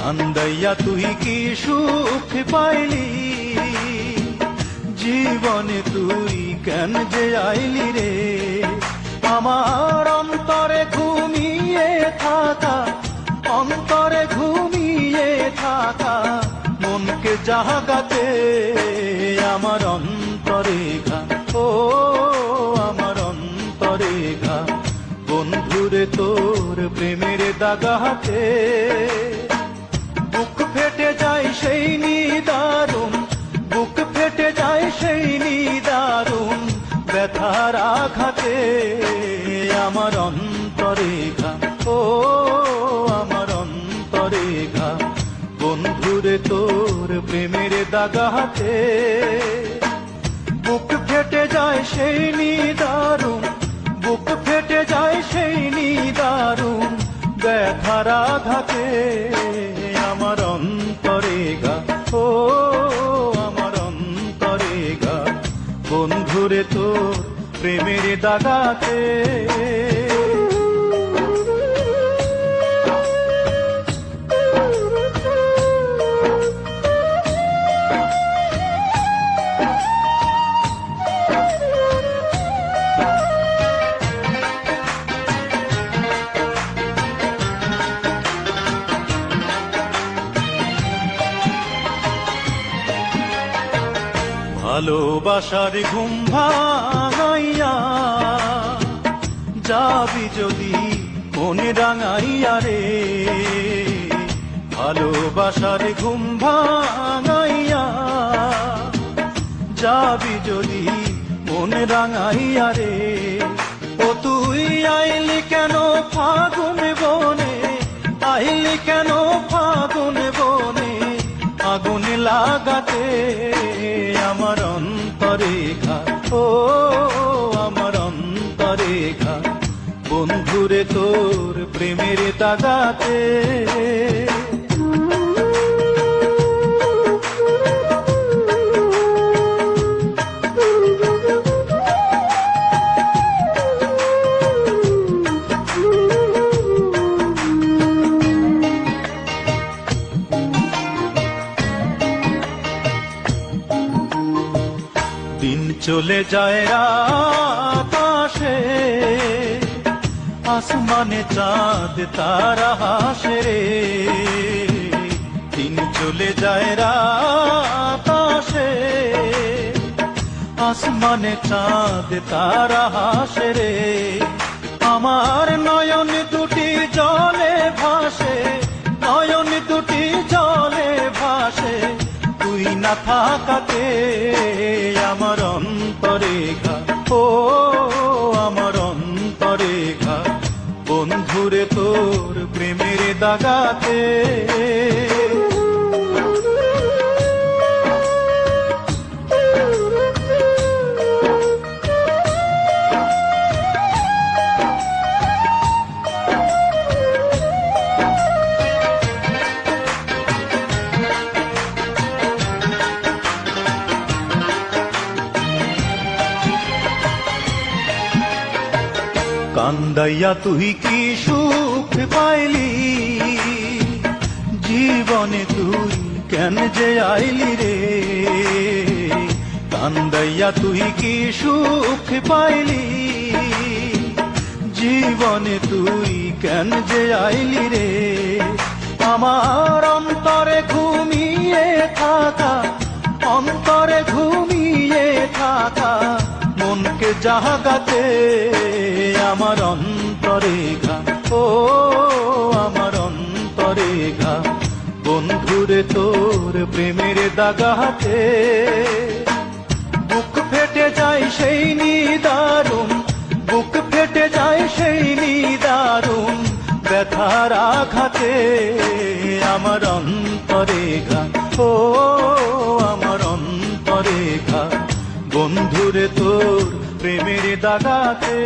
কান্দাইয়া তুই কি সুখ পাইলি, জীবনে তুই কেন যে আইলি রে। আমার অন্তরে ঘুমিয়ে থাকা, অন্তরে ঘুমিয়ে থাকা মনকে জাগাতে আমার অন্তরে ঘা, ও আমার অন্তরে ঘা। বন্ধুরে তোর প্রেমের দাগাতে বুক ফেটে যায় সেই নিদারুণ, বুক ফেটে যায় সেই নিদারুণ ব্যথার আঘাতে আমার অন্তরে ঘা, ও আমার অন্তরে ঘা। বন্ধুরে তোর প্রেমের দাগাতে বুক ফেটে যায় সেই নিদারুণ, বুক ফেটে যায় সেই নিদারুণ ব্যথার আঘাতে আমার অন্তরে ঘা, ও আমার অন্তরে ঘা। বন্ধুরে তোর প্রেমের দাগাতে ভালোবাসার ঘুম ভাঙাইয়া যাবি যদি মনে রাঙাইয়া রে। ভালোবাসার ঘুম ভাঙাইয়া যাবি যদি মনে রাঙাইয়া রে। ও তুই আইলি কেন ফাগুন বনে, আইলি কেন ফাগুন বনে আগুন লাগাতে আমার অন্তরে ঘা, ও আমার অন্তরে ঘা। বন্ধুরে তোর প্রেমের দাগাতে দিন চলে যায় রাত আসে, আসমানে চাঁদ তারা হাসে রে। দিন চলে যায় রাত আসে, আসমানে চাঁদ তারা হাসে রে। আমার নয়ন দুটি জলে ভাসে, নয়ন দুটি জলে ভাসে তুই না থাকাতে আমার অন্তরে ঘা, ও আমার অন্তরে ঘা। বন্ধুরে তোর প্রেমের দাগাতে কান্দাইয়া তুই কি সুখ পাইলি, জীবনে তুই কেন যে আইলি রে। কান্দাইয়া তুই কি সুখ পাইলি, জীবনে তুই কেন যে আইলি রে। আমার অন্তরে ঘুমিয়ে থাকা, অন্তরে ঘুমিয়ে থাকা মনকে জাগাতে আমার অন্তরে ঘা, ও আমার অন্তরে ঘা। বন্ধুরে তোর প্রেমের দাগাতে বুক ফেটে যায় সেই নিদারুণ, বুক ফেটে যায় সেই নিদারুণ ব্যথার আঘাতে আমার অন্তরে ঘা, ও আমার অন্তরে ঘা। বন্ধুরে তোর প্রেমের দাগাতে